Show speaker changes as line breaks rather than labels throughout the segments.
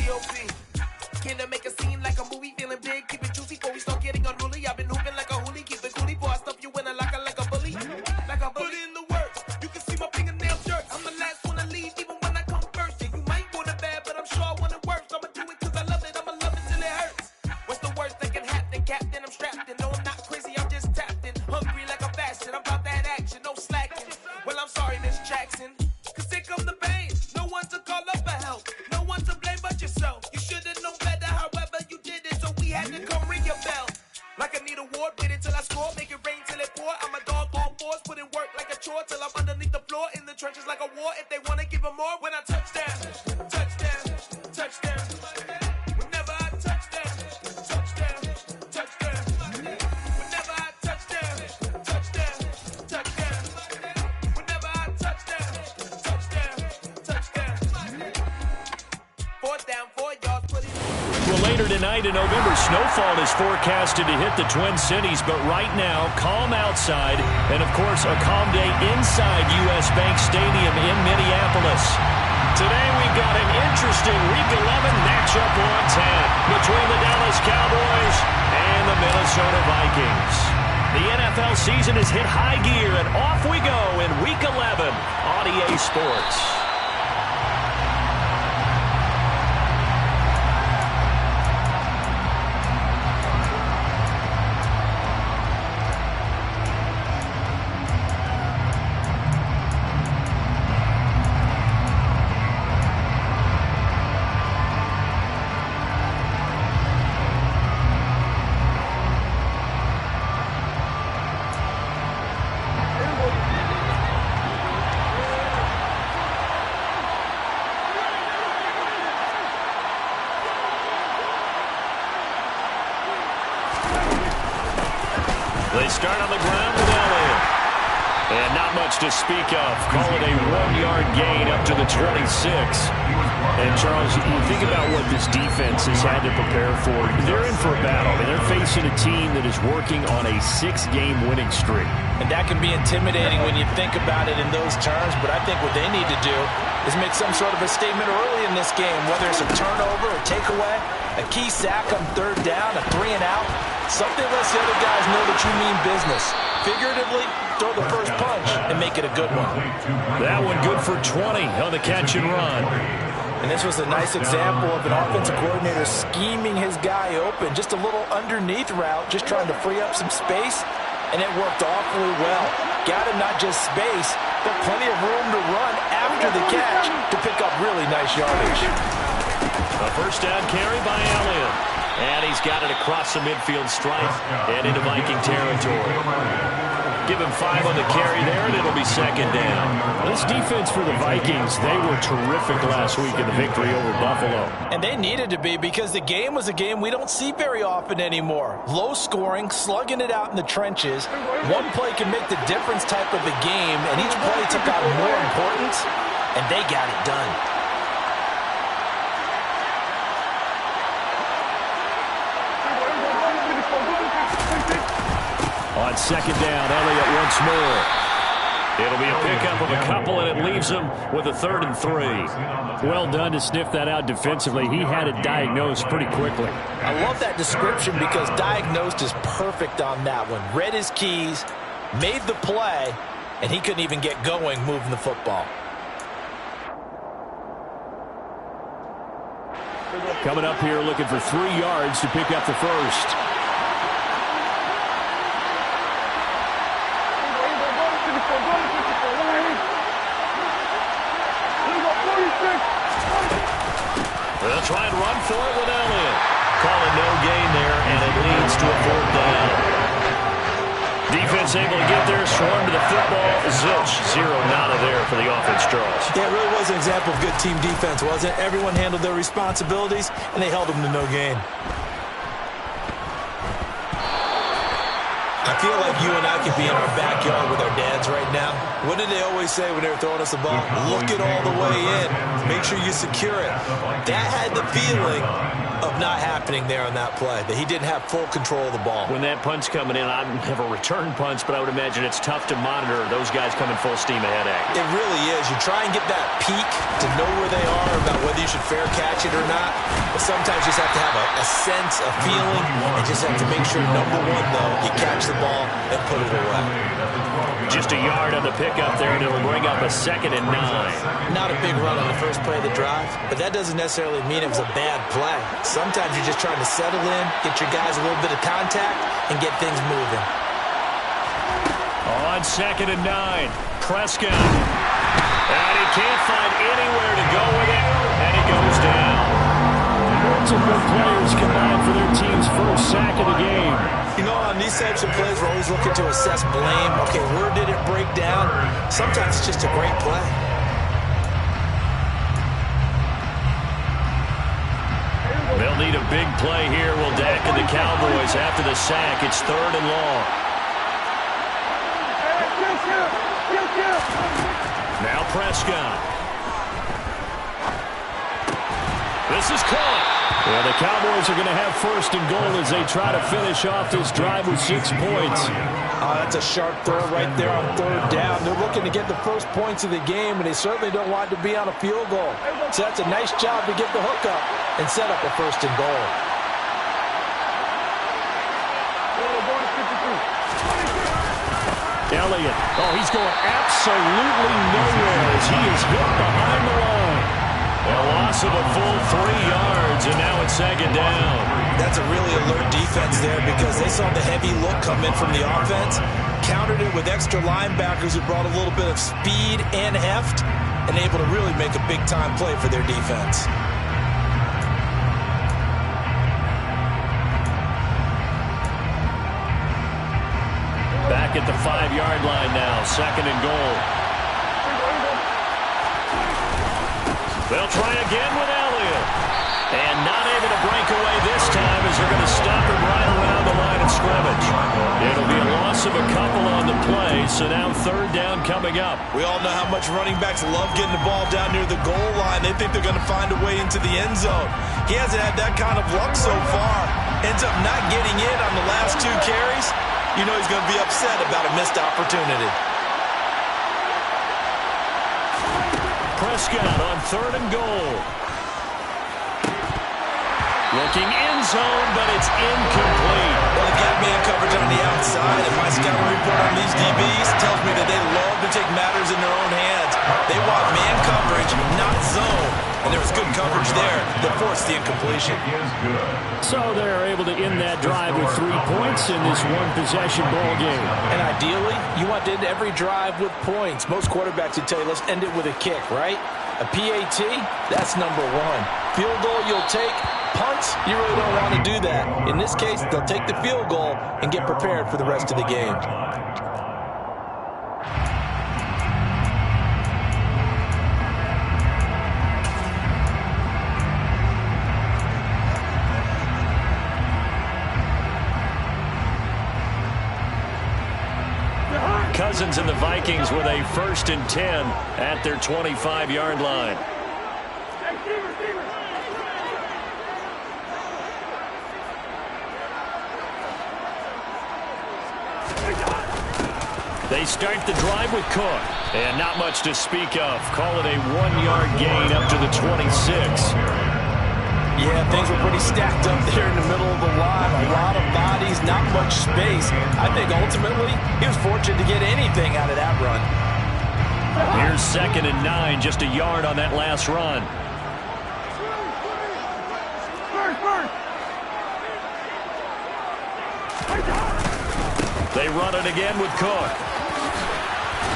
G.O.P. Can I make a scene like a movie? Feeling big, keep it juicy before we start getting unruly. I've been hooping like a hoolie, keep it coolie before I stuff you in a locker like a bully. Like a bully. Put in the work, you can see my fingernail dirt. I'm the last one to leave, even when I come first. Yeah, you might want it bad, but I'm sure I want it worse. I'ma do it cause I love it, I'ma love it till it hurts. What's the worst that can happen, Captain? I'm strapped in, no I'm not crazy, I'm just tapped in. Hungry like a fashion, I'm about that action, no slacking. Well, I'm sorry, Miss Jackson, cause here come the pain. No one to call up for help, no one to blame but yourself. You should've known better, however you did it, so we had to come ring your bell. Like I need a ward, wait until I score, make it rain till it pour. I'm a dog on fours, put in work like a chore till I'm underneath the floor, in the trenches like a war. If they wanna give them more, when I touch down, touchdown, touchdown. Whenever I touch down, touchdown, touchdown. Whenever I touch down, touchdown, touchdown. Whenever I touch down, touchdown, touchdown. Fourth down, 4 yards, put it.
Well, later tonight in November, snowfall is forecasted to hit the Twin Cities, but right now, calm outside, and of course, a calm day inside U.S. Bank Stadium in Minneapolis. Today, we've got an interesting Week 11 matchup on tap between the Dallas Cowboys and the Minnesota Vikings. The NFL season has hit high gear, and off we go in Week 11 on EA Sports. They start on the ground with Elliott. And not much to speak of. Call it a 1-yard gain up to the 26. And, Charles, you think about what this defense has had to prepare for. They're in for a battle. I mean, they're facing a team that is working on a 6-game winning streak.
And that can be intimidating when you think about it in those terms. But I think what they need to do is make some sort of a statement early in this game, whether it's a turnover, a takeaway, a key sack on third down, a 3-and-out. Something lets the other guys know that you mean business. Figuratively, throw the first punch and make it a good one.
That one good for 20 on the catch and run.
And this was a nice example of an offensive coordinator scheming his guy open. Just a little underneath route, just trying to free up some space. And it worked awfully well. Got him not just space, but plenty of room to run after the catch to pick up really nice yardage.
A first down carry by Elliott. And he's got it across the midfield stripe and into Viking territory. Give him 5 on the carry there, and it'll be second down. This defense for the Vikings, they were terrific last week in the victory over Buffalo.
And they needed to be, because the game was a game we don't see very often anymore. Low scoring, slugging it out in the trenches. One play can make the difference type of a game, and each play took on more importance, and they got it done.
On second down, Elliott once more. It'll be a pickup of a couple, and it leaves him with a 3rd and 3. Well done to sniff that out defensively. He had it diagnosed pretty quickly.
I love that description, because diagnosed is perfect on that one. Read his keys, made the play, and he couldn't even get going moving the football.
Coming up here looking for 3 yards to pick up the first. They'll try and run for it with Elliott. Calling no gain there, and it leads to a 4th down. Defense able to get there, swarm to the football. Zilch, 0 nada there for the offense, Charles.
Yeah, it really was an example of good team defense, wasn't it? Everyone handled their responsibilities, and they held them to no gain. I feel like you and I could be in our backyard with our dads right now. What did they always say when they were throwing us the ball? Look it all the way in. Make sure you secure it. That had the feeling of not happening there on that play, that he didn't have full control of the ball.
When that punt's coming in, I've never returned punts, but I would imagine it's tough to monitor those guys coming full steam ahead at you.
It really is. You try and get that peek to know where they are, about whether you should fair catch it or not. But sometimes you just have to have a sense, a feeling, and just have to make sure, number one, though, you catch the ball and put it away.
Just a yard on the pickup there, and it'll bring up a 2nd and 9.
Not a big run on the first play of the drive, but that doesn't necessarily mean it was a bad play. Sometimes you're just trying to settle in, get your guys a little bit of contact, and get things moving.
On 2nd and 9, Prescott. And he can't find anywhere to go with it, and he goes down. Multiple players combined for their team's first sack of the game.
You know, on these types of plays, we're always looking to assess blame. Okay, where did it break down? Sometimes it's just a great play.
They'll need a big play here. Will Dak and the Cowboys after the sack. It's 3rd and long. Now Prescott. This is caught. Well, the Cowboys are going to have 1st and goal as they try to finish off this drive with 6 points.
That's a sharp throw right there on 3rd down. They're looking to get the first points of the game, and they certainly don't want to be on a field goal. So that's a nice job to get the hook up and set up a 1st and goal.
Elliott. Oh, he's going absolutely nowhere as he is hit behind the line. A loss of a full 3 yards, and now it's 2nd down.
That's a really alert defense there because they saw the heavy look come in from the offense, countered it with extra linebackers who brought a little bit of speed and heft, and able to really make a big-time play for their defense.
Back at the 5-yard line now, 2nd and goal. They'll try again with Elliott. And not able to break away this time as they're going to stop him right around the line of scrimmage. It'll be a loss of a couple on the play, so now 3rd down coming up.
We all know how much running backs love getting the ball down near the goal line. They think they're going to find a way into the end zone. He hasn't had that kind of luck so far. Ends up not getting in on the last 2 carries. You know he's going to be upset about a missed opportunity.
Prescott on 3rd and goal. Looking end zone, but it's incomplete.
Well, they've got man coverage on the outside, and my scouting report on these DBs tells me that they love to take matters in their own hands. They want man coverage, not zone. And there was good coverage there that forced the incompletion.
So they're able to end that drive with 3 points in this one-possession ball game.
And ideally, you want to end every drive with points. Most quarterbacks would tell you, let's end it with a kick, right? A PAT, that's number 1. Field goal you'll take. Punts, you really don't want to do that. In this case, they'll take the field goal and get prepared for the rest of the game.
Cousins and the Vikings with a 1st and 10 at their 25-yard line. They start the drive with Cook, and not much to speak of. Call it a 1-yard gain up to the 26.
Yeah, things were pretty stacked up there in the middle of the line. A lot of bodies, not much space. I think ultimately he was fortunate to get anything out of that run.
Here's 2nd and 9, just a yard on that last run. They run it again with Cook.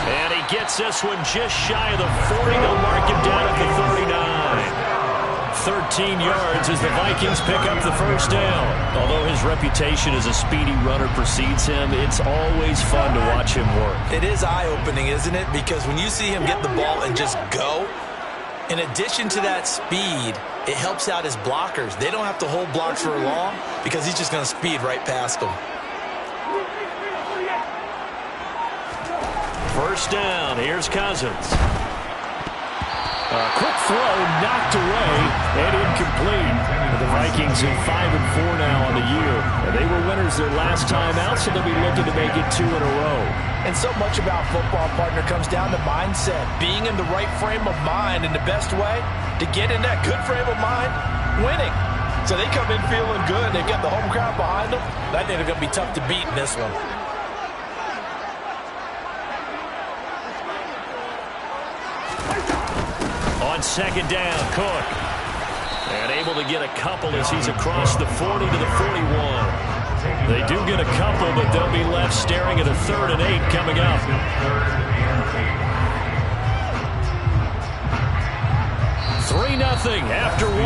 And he gets this one just shy of the 40. They'll mark him down at the 39. 13 yards as the Vikings pick up the 1st down. Although his reputation as a speedy runner precedes him, it's always fun to watch him work.
It is eye-opening, isn't it? Because when you see him get the ball and just go, in addition to that speed, it helps out his blockers. They don't have to hold blocks for long because he's just going to speed right past them.
first down. Here's Cousins. A quick throw knocked away and incomplete. The Vikings in 5-4 now on the year. They were winners their last time out, so they'll be looking to make it 2 in a row.
And so much about football, partner, comes down to mindset. Being in the right frame of mind, and the best way to get in that good frame of mind, winning. So they come in feeling good. They've got the home crowd behind them. I think they're going to be tough to beat in this one.
On second down, Cook. And able to get a couple as he's across the 40 to the 41. They do get a couple, but they'll be left staring at a 3rd and 8 coming up. 3-0 after 1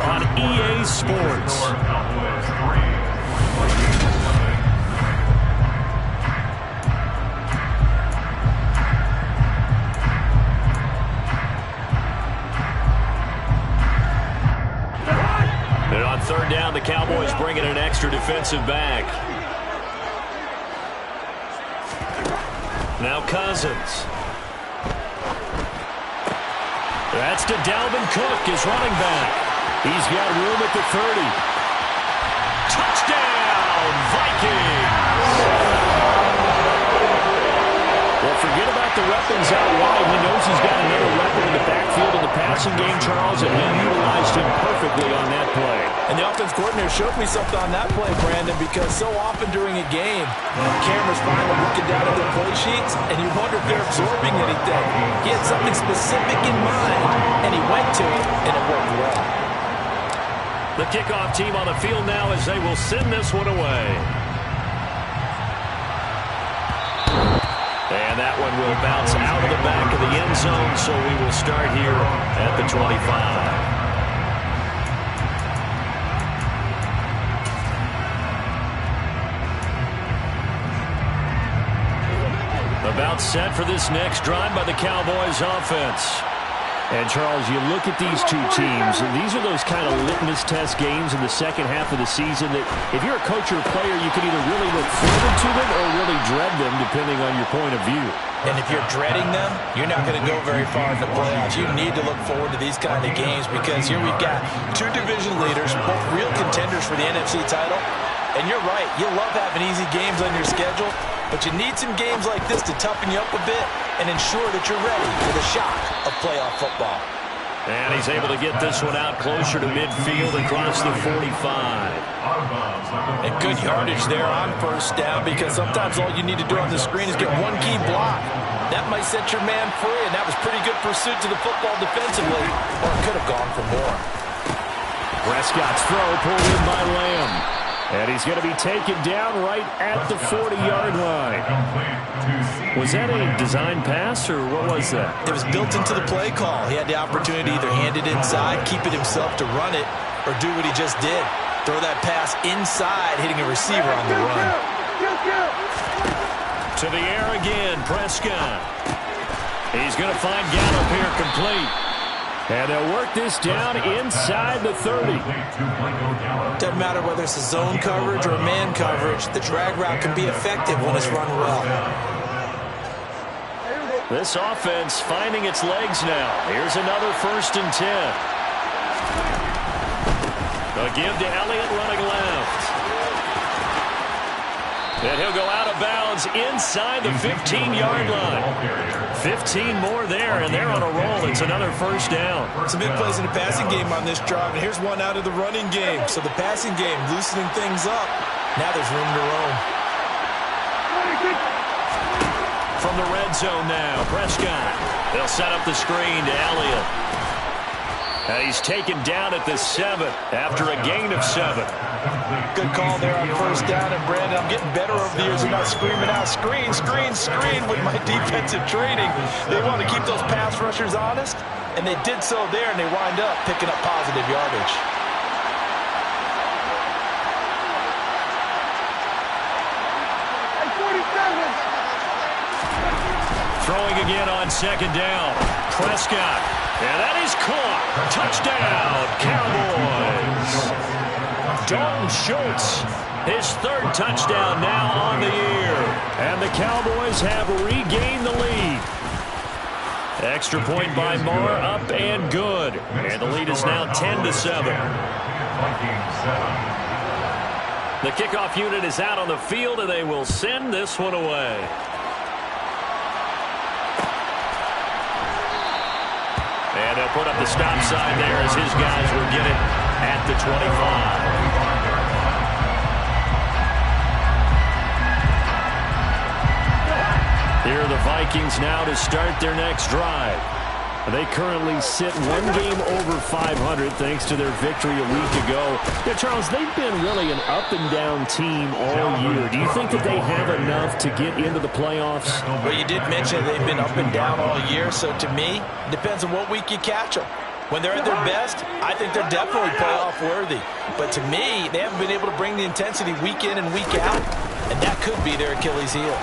on EA Sports. And on 3rd down, the Cowboys bring in an extra defensive back. Now Cousins. That's to Dalvin Cook, his running back. He's got room at the 30. Touchdown, Vikings! Well, forget about the weapons out wide. He knows he's got another weapon in the backfield in the passing game, Charles, and he utilized him perfectly on that play.
And the offense coordinator showed me something on that play, Brandon, because so often during a game, cameras find them looking down at their play sheets, and you wonder if they're absorbing anything. He had something specific in mind, and he went to it, and it worked well.
The kickoff team on the field now as they will send this one away. And that one will bounce out of the back of the end zone, so we will start here at the 25. About set for this next drive by the Cowboys offense. And, Charles, you look at these two teams, and these are those kind of litmus test games in the second half of the season that if you're a coach or a player, you can either really look forward to them or really dread them, depending on your point of view.
And if you're dreading them, you're not going to go very far in the playoffs. You need to look forward to these kind of games because here we've got 2 division leaders, both real contenders for the NFC title. And you're right, you love having easy games on your schedule, but you need some games like this to toughen you up a bit and ensure that you're ready for the shock of playoff football.
And he's able to get this one out closer to midfield across the 45.
And good yardage there on first down because sometimes all you need to do on the screen is get one key block. That might set your man free, and that was pretty good pursuit to the football defensively, or it could have gone for more.
Prescott's throw pulled in by Lamb. And he's going to be taken down right at the 40-yard line. Was that a design pass, or what was that?
It was built into the play call. He had the opportunity to either hand it inside, keep it himself to run it, or do what he just did. Throw that pass inside, hitting a receiver on the run.
To the air again, Prescott. He's going to find Gallup here complete. And they'll work this down inside the 30.
Doesn't matter whether it's a zone coverage or a man coverage. The drag route can be effective when it's run well.
This offense finding its legs now. Here's another 1st and 10. A give to Elliott running left. And he'll go out of bounds inside the 15-yard line. 15 more there, and they're on a roll. It's another 1st down.
Some big plays in the passing game on this drive, and here's one out of the running game. So the passing game loosening things up. Now there's room to roam.
From the red zone now, Prescott. They'll set up the screen to Elliott. And he's taken down at the 7 after a gain of 7.
Good call there on 1st down, and Brandon, I'm getting better over the years. I'm not screaming out, screen, screen, screen with my defensive training. They want to keep those pass rushers honest, and they did so there, and they wind up picking up positive yardage.
Throwing again on 2nd down. Prescott. And that is caught. Touchdown, Cowboys. Dalton Schultz, his 3rd touchdown now on the year. And the Cowboys have regained the lead. Extra point by Marr, up and good. And the lead is now 10-7. The kickoff unit is out on the field, and they will send this one away. And they'll put up the stop sign there as his guys will get it at the 25. Here are the Vikings now to start their next drive. They currently sit one game over 500 thanks to their victory a week ago. Yeah, Charles, they've been really an up-and-down team all year. Do you think that they have enough to get into the playoffs?
Well, you did mention they've been up and down all year, so to me, it depends on what week you catch them. When they're at their best, I think they're definitely playoff worthy. But to me, they haven't been able to bring the intensity week in and week out, and that could be their Achilles heel.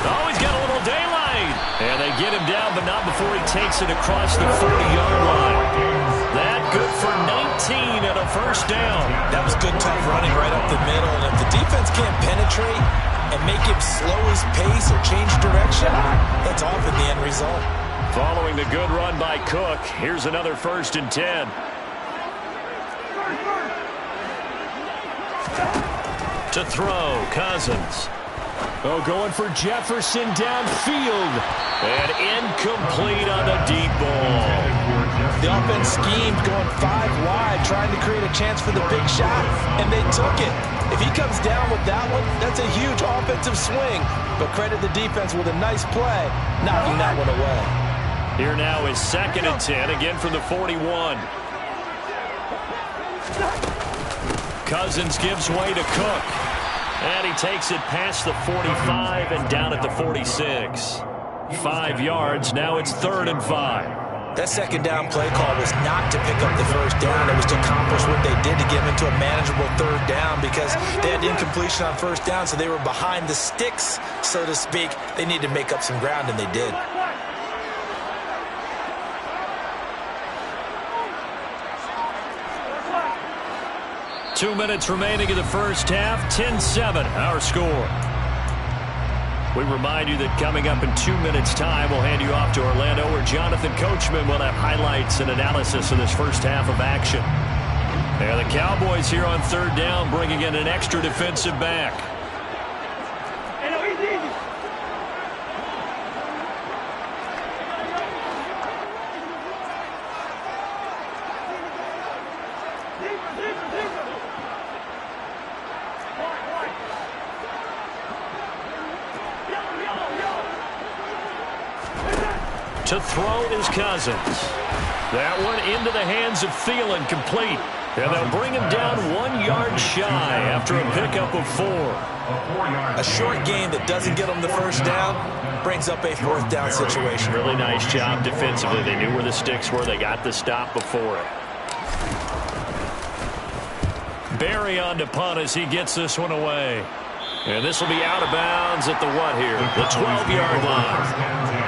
Oh, he's got a little daylight. And they get him down, but not before he takes it across the 40-yard line. That good for 19 and a first down.
That was good, tough running right up the middle. And if the defense can't penetrate and make him slow his pace or change direction, that's often the end result.
Following the good run by Cook, here's another 1st and 10. To throw, Cousins. Oh, going for Jefferson downfield. And incomplete on the deep ball.
The offense schemed going 5 wide, trying to create a chance for the big shot, and they took it. If he comes down with that one, that's a huge offensive swing. But credit the defense with a nice play, knocking that one away.
Here now is 2nd and 10, again from the 41. Cousins gives way to Cook. And he takes it past the 45 and down at the 46. 5 yards. Now it's 3rd and 5.
That second down play call was not to pick up the first down. It was to accomplish what they did to get them into a manageable 3rd down because they had incompletion on first down, so they were behind the sticks, so to speak. They needed to make up some ground, and they did.
Two minutes remaining in the first half. 10-7, our score. We remind you that coming up in 2 minutes' time, we'll hand you off to Orlando, where Jonathan Coachman will have highlights and analysis of this first half of action. And the Cowboys here on 3rd down, bringing in an extra defensive back. To throw is Cousins. That one into the hands of Thielen, complete. And they'll bring him down 1 yard shy after a pickup of 4.
A short game that doesn't get them the first down brings up a 4th down situation.
Really nice job defensively. They knew where the sticks were. They got the stop before it. Barry on to punt as he gets this one away. And this will be out of bounds at the what here? The 12-yard line.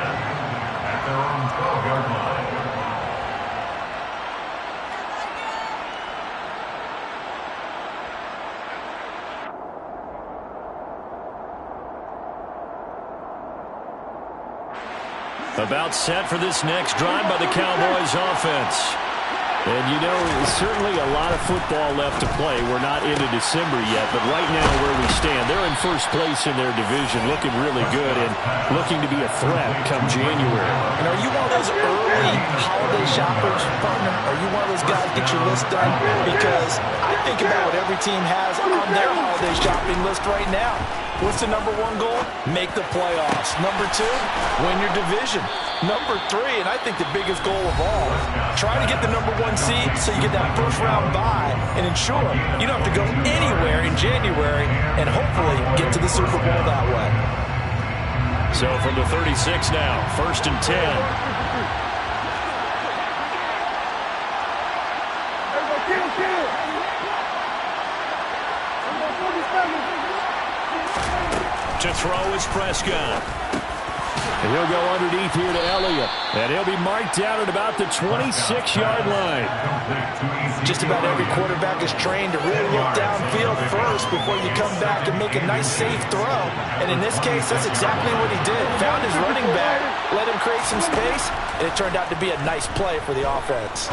About set for this next drive by the Cowboys offense. And, you know, certainly a lot of football left to play. We're not into December yet, but right now where we stand, they're in first place in their division, looking really good and looking to be a threat come January.
And are you one of those early holiday shoppers, partner? Are you one of those guys get your list done? Because I think about what every team has on their holiday shopping list right now. What's the number 1 goal? Make the playoffs. Number 2, win your division. Number 3, and I think the biggest goal of all, try to get the number 1 seed so you get that first round bye and ensure you don't have to go anywhere in January and hopefully get to the Super Bowl that way.
So from the 36 now, 1st and 10. To throw is Prescott. And he'll go underneath here to Elliott. And he'll be marked down at about the 26-yard line.
Just about every quarterback is trained to really look downfield first before you come back and make a nice, safe throw. And in this case, that's exactly what he did. Found his running back, let him create some space, and it turned out to be a nice play for the offense.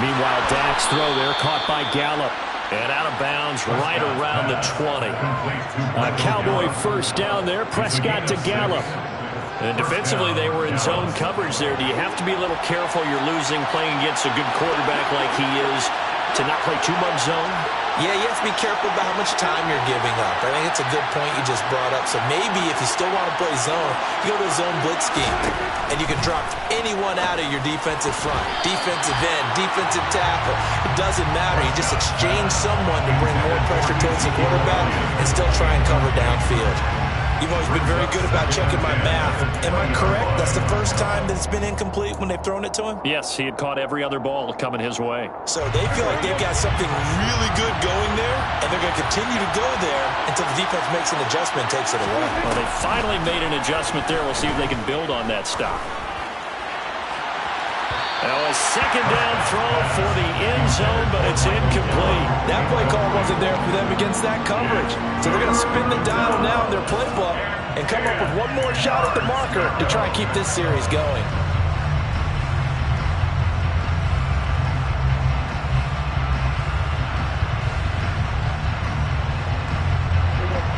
Meanwhile, Dak's throw there caught by Gallup. And out of bounds right around the 20. A Cowboy first down there. Prescott to Gallup. And defensively, they were in zone coverage there. Do you have to be a little careful you're losing playing against a good quarterback like he is to not play too much zone?
Yeah, you have to be careful about how much time you're giving up. I think it's a good point you just brought up. So maybe if you still want to play zone, you go to a zone blitz scheme. And you can drop anyone out of your defensive front. Defensive end, defensive tackle. It doesn't matter. You just exchange someone to bring more pressure towards the quarterback and still try and cover downfield. You've always been very good about checking my math. Am I correct? That's the first time that it's been incomplete when they've thrown it to him?
Yes, he had caught every other ball coming his way.
So they feel like they've got something really good going there, and they're going to continue to go there until the defense makes an adjustment and takes it away.
Well, they finally made an adjustment there. We'll see if they can build on that stop. Now a second down throw for the end zone, but it's incomplete.
That play call wasn't there for them against that coverage. So they're going to spin the dial now in their playbook and come up with one more shot at the marker to try and keep this series going.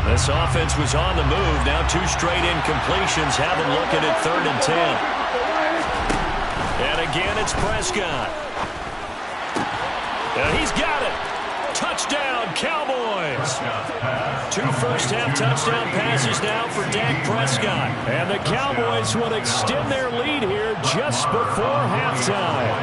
This offense was on the move. Now two straight incompletions have them looking at 3rd and 10. And again, it's Prescott. And he's got it. Touchdown, Cowboys. 2 first-half touchdown passes now for Dak Prescott. And the Cowboys will extend their lead here just before halftime.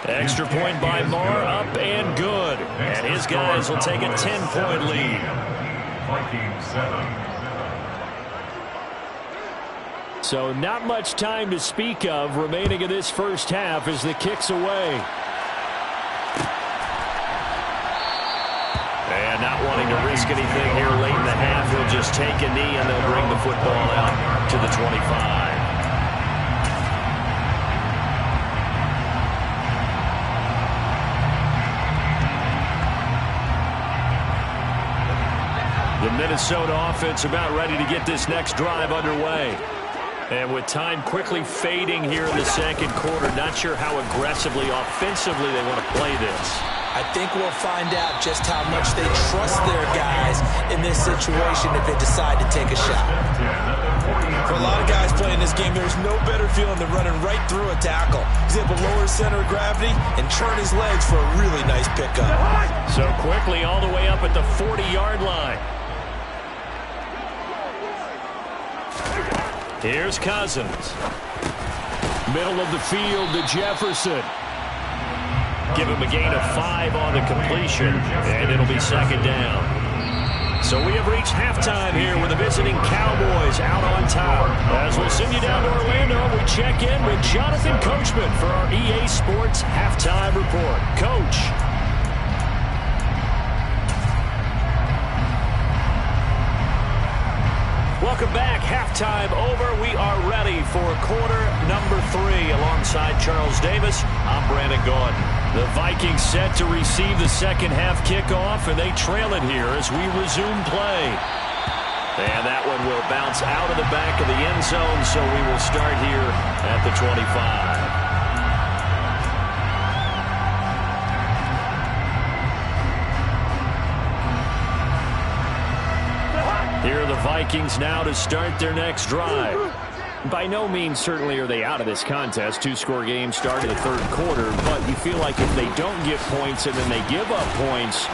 Extra point by Marr, up and good. And his guys will take a 10-point lead.
Vikings 7.
So not much time to speak of remaining in this first half as the kick's away. And not wanting to risk anything here late in the half, he'll just take a knee and they'll bring the football out to the 25. The Minnesota offense about ready to get this next drive underway. And with time quickly fading here in the second quarter, not sure how aggressively, offensively they want to play this.
I think we'll find out just how much they trust their guys in this situation if they decide to take a shot. For a lot of guys playing this game, there's no better feeling than running right through a tackle. He's able to lower his center of gravity and turn his legs for a really nice pickup.
So quickly all the way up at the 40-yard line. Here's Cousins. Middle of the field to Jefferson. Give him a gain of 5 on the completion, and it'll be second down. So we have reached halftime here with the visiting Cowboys out on top. As we'll send you down to Orlando, we check in with Jonathan Coachman for our EA Sports Halftime Report. Coach. Welcome back. Halftime over. We are ready for quarter number 3 alongside Charles Davis. I'm Brandon Gaudin. The Vikings set to receive the second half kickoff, and they trail it here as we resume play. And that one will bounce out of the back of the end zone, so we will start here at the 25. Here are the Vikings now to start their next drive. By no means certainly are they out of this contest. 2-score game start in the third quarter, but you feel like if they don't get points and then they give up points,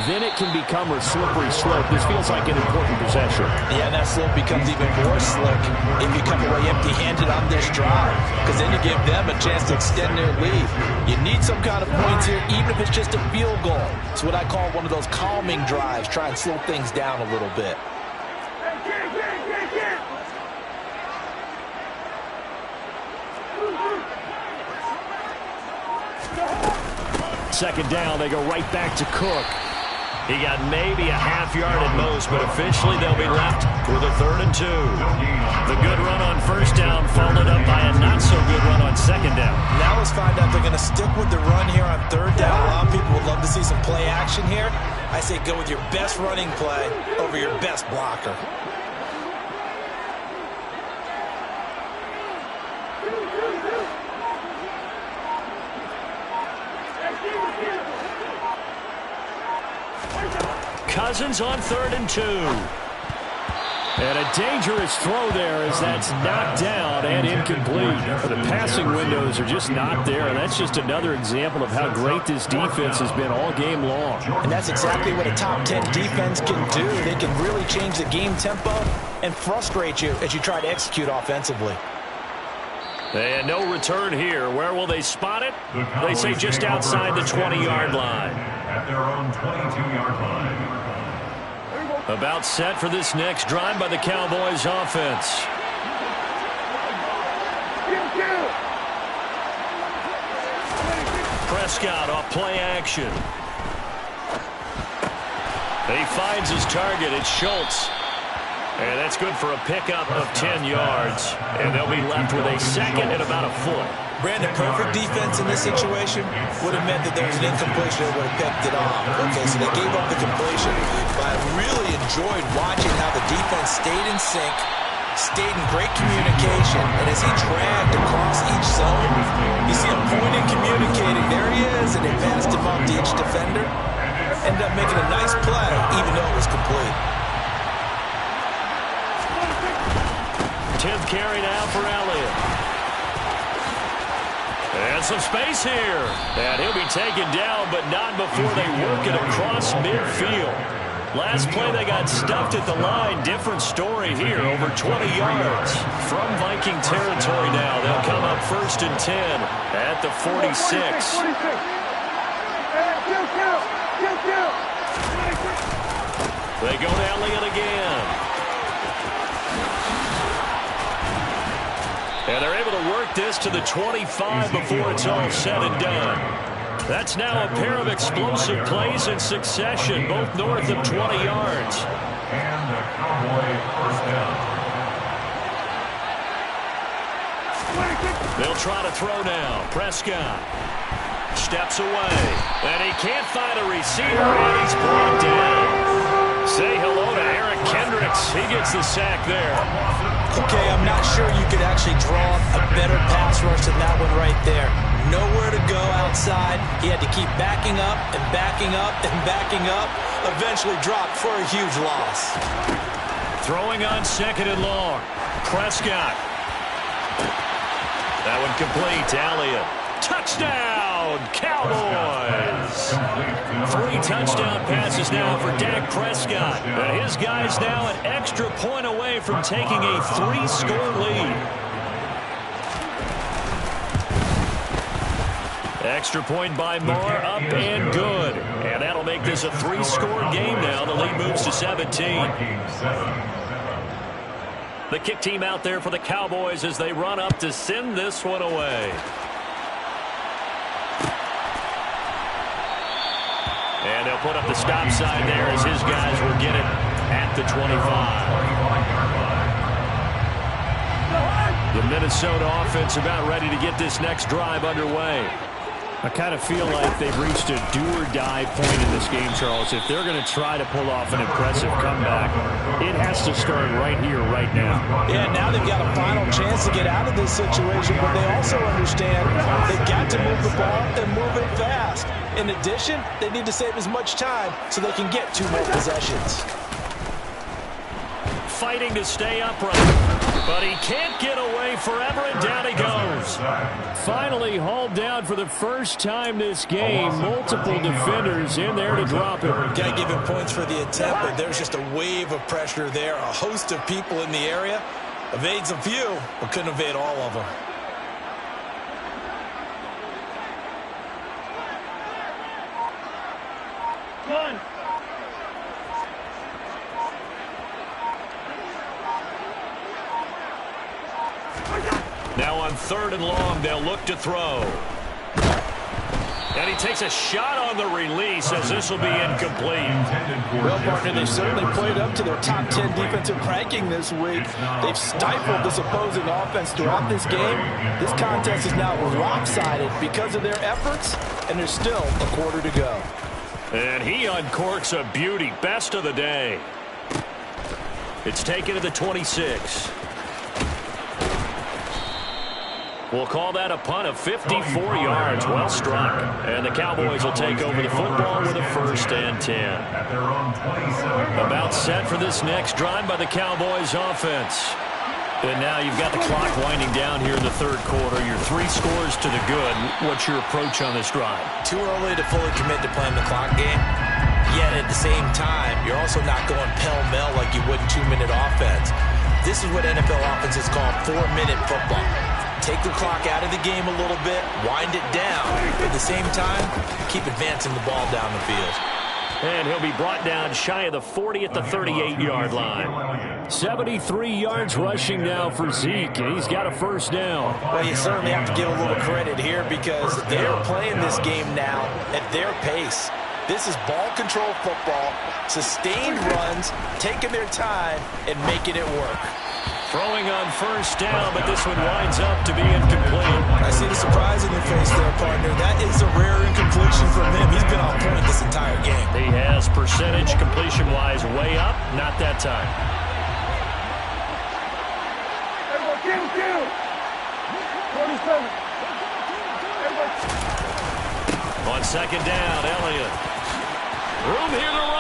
then it can become a slippery slope. This feels like an important possession.
Yeah, and that slope becomes even more slick if you come away empty-handed on this drive, because then you give them a chance to extend their lead. You need some kind of points here, even if it's just a field goal. It's what I call one of those calming drives, try and slow things down a little bit.
Second down, they go right back to Cook. He got maybe a half yard at most, but officially they'll be left with a 3rd and 2. The good run on first down followed up by a not-so-good run on second down.
Now let's find out if they're going to stick with the run here on 3rd down. A lot of people would love to see some play action here. I say go with your best running play over your best blocker.
Cousins on 3rd and 2. And a dangerous throw there as that's knocked down and incomplete. The passing windows are just not there, and that's just another example of how great this defense has been all game long.
And that's exactly what a top 10 defense can do. They can really change the game tempo and frustrate you as you try to execute offensively.
And no return here. Where will they spot it? They say just outside the 20-yard line.
At their own 22-yard line.
About set for this next drive by the Cowboys offense. Prescott off play action. He finds his target. It's Schultz. And that's good for a pickup of 10 yards. And they'll be left with a 2nd and about a foot.
Brandon, perfect defense in this situation would have meant that there was an incompletion that would have picked it off. Okay, so they gave up the completion. But I really enjoyed watching how the defense stayed in sync, stayed in great communication, and as he dragged across each zone, you see him pointing, communicating. There he is, and they passed him up to each defender. Ended up making a nice play, even though it was complete.
10th carry now for Elliott. And some space here. And he'll be taken down, but not before they work it across midfield. Last play, they got stuffed at the line. Different story here, over 20 yards. From Viking territory now, they'll come up 1st and 10 at the 46. They go to Elliott again. And they're able to work this to the 25 before it's all said and done. That's now a pair of explosive plays in succession, both north of 20 yards.
And the Cowboy 1st down.
They'll try to throw now. Prescott steps away. And he can't find a receiver, and he's brought down. Say hello to Eric Kendricks. He gets the sack there.
Okay, I'm not sure you could actually draw a better pass rush than that one right there. Nowhere to go outside. He had to keep backing up and backing up and backing up. Eventually dropped for a huge loss.
Throwing on 2nd and long. Prescott. That one complete. Elliott. Touchdown, Cowboys. 3 touchdown passes now for Dak Prescott. And his guys now an extra point away from taking a 3-score lead. Extra point by Moore, up and good. And that'll make this a 3-score game now. The lead moves to 17. The kick team out there for the Cowboys as they run up to send this one away. And they'll put up the stop sign there as his guys will get it at the 25. The Minnesota offense about ready to get this next drive underway. I kind of feel like they've reached a do-or-die point in this game, Charles. If they're going to try to pull off an impressive comeback, it has to start right here, right now.
Yeah, now they've got a final chance to get out of this situation, but they also understand they've got to move the ball and move it fast. In addition, they need to save as much time so they can get 2 more possessions.
Fighting to stay upright, but he can't get away forever, and down he goes. Finally hauled down for the first time this game. Multiple defenders in there to drop him.
Got to give him points for the attempt, but there's just a wave of pressure there. A host of people in the area. Evades a few, but couldn't evade all of them.
One.
Now on 3rd and long, they'll look to throw. And he takes a shot on the release as this will be incomplete.
Well, partner, they certainly played up to their top 10 defensive ranking this week. They've stifled this opposing offense throughout this game. This contest is now lopsided because of their efforts, and there's still a quarter to go.
And he uncorks a beauty. Best of the day. It's taken to the 26. We'll call that a punt of 54 yards. Well struck. And the Cowboys will take over the football with a 1st and 10. About set for this next drive by the Cowboys offense. And now you've got the clock winding down here in the 3rd quarter. You're 3 scores to the good. What's your approach on this drive?
Too early to fully commit to playing the clock game. Yet at the same time, you're also not going pell-mell like you would in 2-minute offense. This is what NFL offenses call 4-minute football. Take the clock out of the game a little bit, wind it down, but at the same time, keep advancing the ball down the field.
And he'll be brought down shy of the 40 at the 38-yard line. 73 yards rushing now for Zeke, and he's got a 1st down.
Well, you certainly have to give a little credit here because they're playing this game now at their pace. This is ball control football, sustained runs, taking their time, and making it work.
Throwing on 1st down, but this one winds up to be incomplete.
I see the surprise in your face there, partner. That is a rare incompletion from him. He's been on point this entire game.
He has percentage completion-wise way up. Not that time. On 2nd down, Elliott. Room here to run.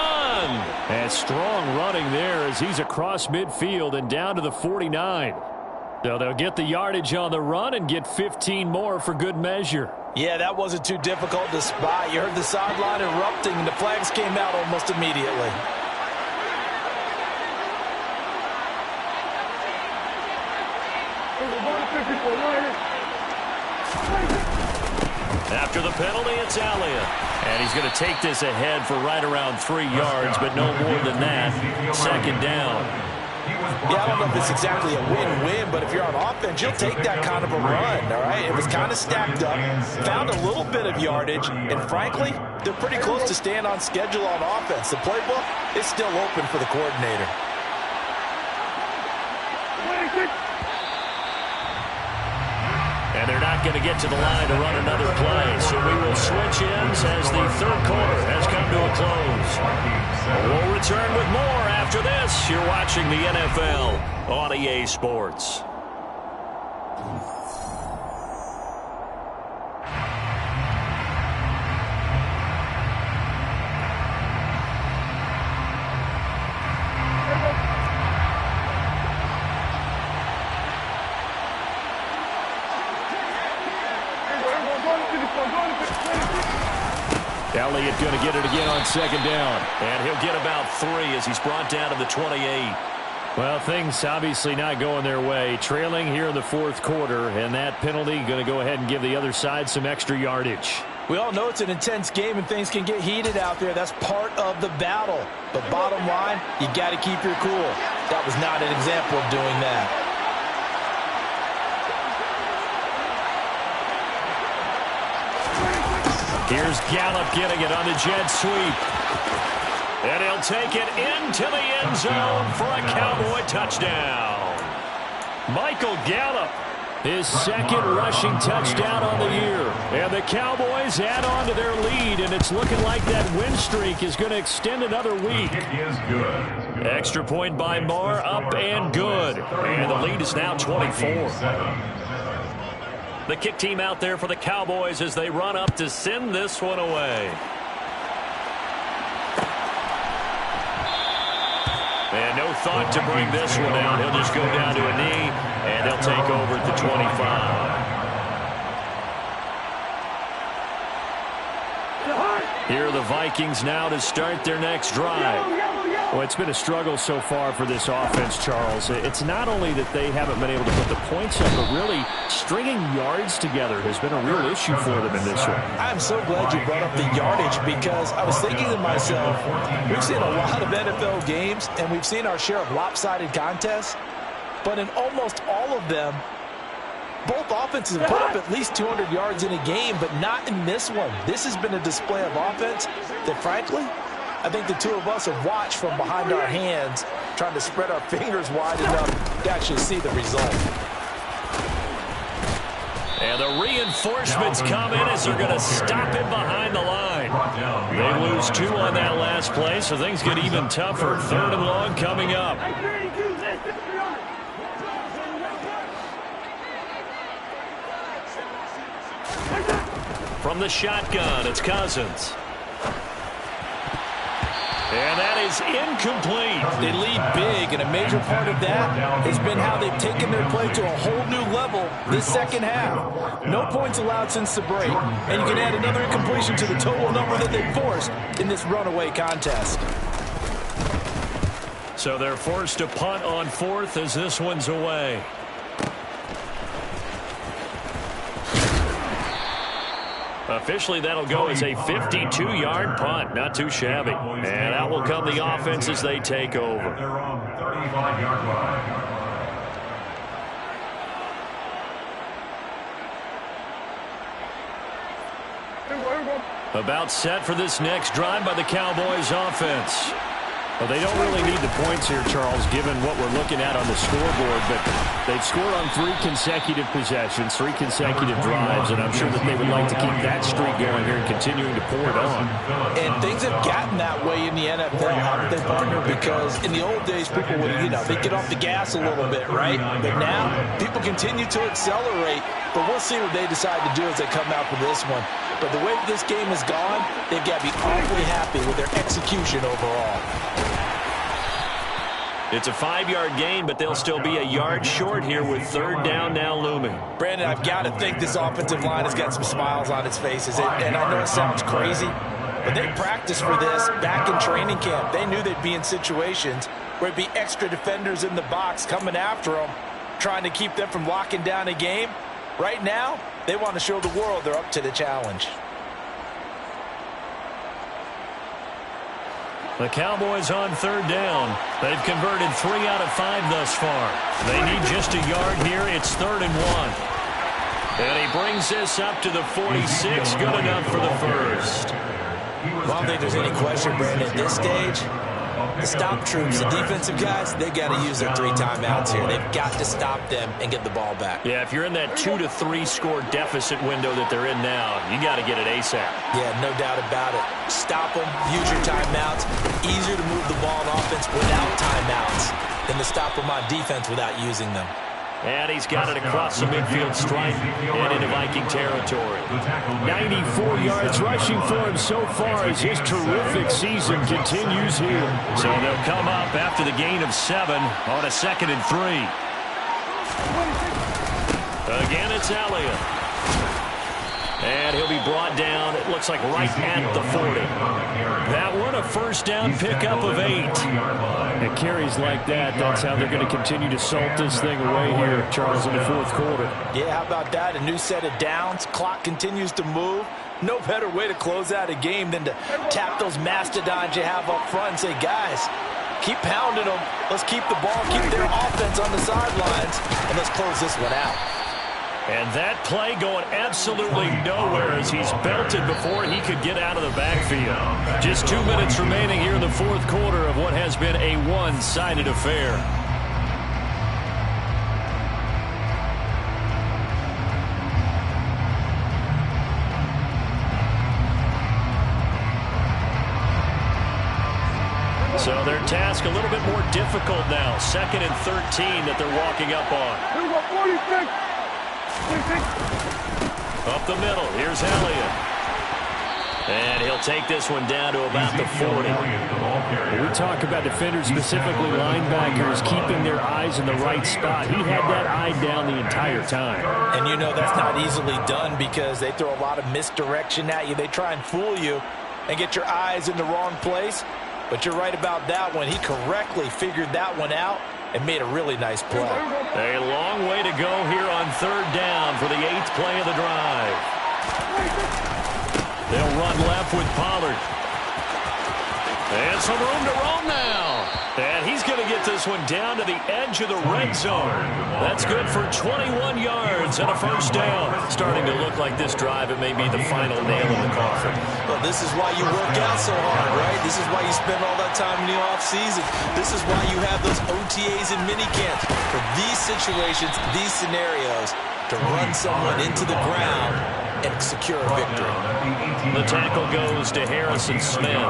And strong running there as he's across midfield and down to the 49. So they'll get the yardage on the run and get 15 more for good measure.
Yeah, that wasn't too difficult to spot. You heard the sideline erupting, and the flags came out almost immediately.
After the penalty, it's Elliott. And he's going to take this ahead for right around 3 yards, but no more than that. 2nd down.
Yeah, I don't know if it's exactly a win-win, but if you're on offense, you'll take that kind of a run, all right? It was kind of stacked up, found a little bit of yardage, and frankly, they're pretty close to staying on schedule on offense. The playbook is still open for the coordinator.
And they're not going to get to the line to run another play. So we will switch ends as the 3rd quarter has come to a close. We'll return with more after this. You're watching the NFL on EA Sports. Elliott going to get it again on 2nd down. And he'll get about 3 as he's brought down to the 28. Well, things obviously not going their way. Trailing here in the 4th quarter, and that penalty going to go ahead and give the other side some extra yardage.
We all know it's an intense game and things can get heated out there. That's part of the battle. But bottom line, you got to keep your cool. That was not an example of doing that.
Here's Gallup getting it on the jet sweep. And he'll take it into the end zone for a Cowboy touchdown. Michael Gallup, his 2nd rushing touchdown on the year. And the Cowboys add on to their lead, and it's looking like that win streak is going to extend another week. Extra point by Marr, up and good. And the lead is now 24. The kick team out there for the Cowboys as they run up to send this one away. And no thought to bring this one down. He'll just go down to a knee, and he'll take over at the 25. Here are the Vikings now to start their next drive. Well, it's been a struggle so far for this offense, Charles. It's not only that they haven't been able to put the points up, but really stringing yards together has been a real issue for them in this one.
I'm so glad you brought up the yardage because I was thinking to myself, we've seen a lot of NFL games and we've seen our share of lopsided contests, but in almost all of them, Both offenses have put up at least 200 yards in a game, but not in this one. This has been a display of offense that, frankly, I think the two of us have watched from behind our hands, trying to spread our fingers wide enough to actually see the result.
And the reinforcements come in as they're going to stop him behind the line. They lose 2 on that last play, so things get even tougher. 3rd and long coming up. From the shotgun, it's Cousins. And that is incomplete.
They lead big, and a major part of that has been how they've taken their play to a whole new level this second half. No points allowed since the break, and you can add another incompletion to the total number that they forced in this runaway contest.
So they're forced to punt on 4th as this one's away. Officially, that'll go as a 52-yard punt. Not too shabby. And out will come the offense as they take over.
They're on 35-yard line.
About set for this next drive by the Cowboys offense. Well, they don't really need the points here, Charles, given what we're looking at on the scoreboard. But they've scored on 3 consecutive possessions, 3 consecutive drives, and I'm sure that they would like to keep that streak going here and continuing to pour it on.
And things have gotten that way in the NFL, haven't they, partner? Because in the old days, people would, they'd get off the gas a little bit, right? But now, people continue to accelerate. But we'll see what they decide to do as they come out for this one. But the way this game has gone, they've got to be awfully happy with their execution overall.
It's a 5-yard gain, but they'll still be a yard short here with 3rd down now looming.
Brandon, I've got to think this offensive line has got some smiles on its faces. And I know it sounds crazy, but they practiced for this back in training camp. They knew they'd be in situations where it'd be extra defenders in the box coming after them, trying to keep them from locking down a game. Right now, they want to show the world they're up to the challenge.
The Cowboys on 3rd down. They've converted 3 out of 5 thus far. They need just a yard here. It's 3rd and 1. And he brings this up to the 46. Good enough for the first.
Well, I don't think there's any question, Brandon, at this stage. The stop troops, the defensive guys, they've got to use their 3 timeouts here. They've got to stop them and get the ball back.
Yeah, if you're in that 2 to 3 score deficit window that they're in now, you got to get it ASAP.
Yeah, no doubt about it. Stop them, use your timeouts. Easier to move the ball on offense without timeouts than to stop them on defense without using them.
And he's got it across the midfield stripe and into Viking territory. 94 yards rushing for him so far as his terrific season continues here. So they'll come up after the gain of 7 on a 2nd and 3. Again, it's Elliott. And he'll be brought down, it looks like right at the 40. That one a first down pickup of 8. And carries like that, that's how they're going to continue to salt this thing away here, Charles, in the 4th quarter.
Yeah, how about that? A new set of downs. Clock continues to move. No better way to close out a game than to tap those mastodons you have up front and say, guys, keep pounding them. Let's keep the ball, keep their offense on the sidelines, and let's close this one out.
And that play going absolutely nowhere as he's belted before he could get out of the backfield. Just 2 minutes remaining here in the 4th quarter of what has been a one-sided affair. So their task a little bit more difficult now. 2nd and 13 that they're walking up on. Up the middle, here's Elliott. And he'll take this one down to about the 40. We talk about defenders, specifically linebackers, keeping their eyes in the right spot. He had that eye down the entire time.
And you know that's not easily done because they throw a lot of misdirection at you. They try and fool you and get your eyes in the wrong place. But you're right about that one. He correctly figured that one out and made a really nice play.
A long way to go here on 3rd down for the 8th play of the drive. They'll run left with Pollard. And some room to roam now. And he's going to get this one down to the edge of the red zone. That's good for 21 yards and a first down. Starting to look like this drive, it may be the final nail in the coffin.
Well, this is why you work out so hard, right? This is why you spend all that time in the offseason. This is why you have those OTAs and minicamps. For these situations, these scenarios, to run someone into the ground and secure a victory.
The tackle goes to Harrison Smith.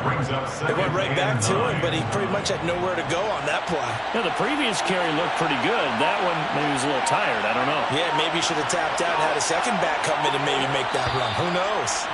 They went right back to him, but he pretty much had nowhere to go on that play.
Yeah, the previous carry looked pretty good. That one, maybe he was a little tired. I don't know.
Yeah, maybe he should have tapped out and had a second back come in and maybe make that run. Who knows?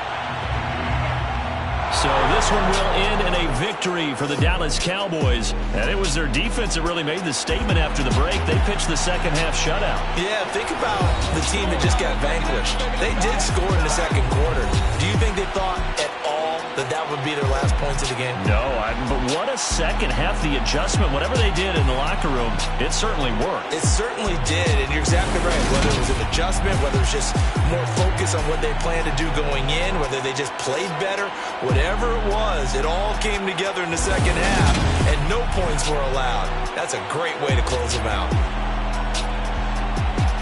So this one will end in a victory for the Dallas Cowboys. And it was their defense that really made the statement after the break. They pitched the second half shutout.
Yeah, think about the team that just got vanquished. They did score in the second quarter. Do you think they thought at all that would be their last points of the game?
No, but what a second half. The adjustment, whatever they did in the locker room, it certainly worked.
It certainly did, and you're exactly right. Whether it was an adjustment, whether it was just more focus on what they planned to do going in, whether they just played better, whatever it was, it all came together in the second half, and no points were allowed. That's a great way to close them out.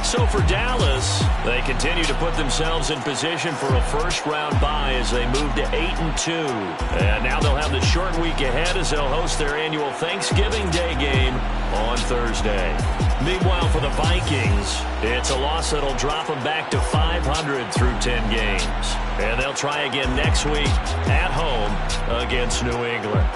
So for Dallas, they continue to put themselves in position for a first-round bye as they move to 8-2. And now they'll have the short week ahead as they'll host their annual Thanksgiving Day game on Thursday. Meanwhile, for the Vikings, it's a loss that'll drop them back to 500 through 10 games. And they'll try again next week at home against New England.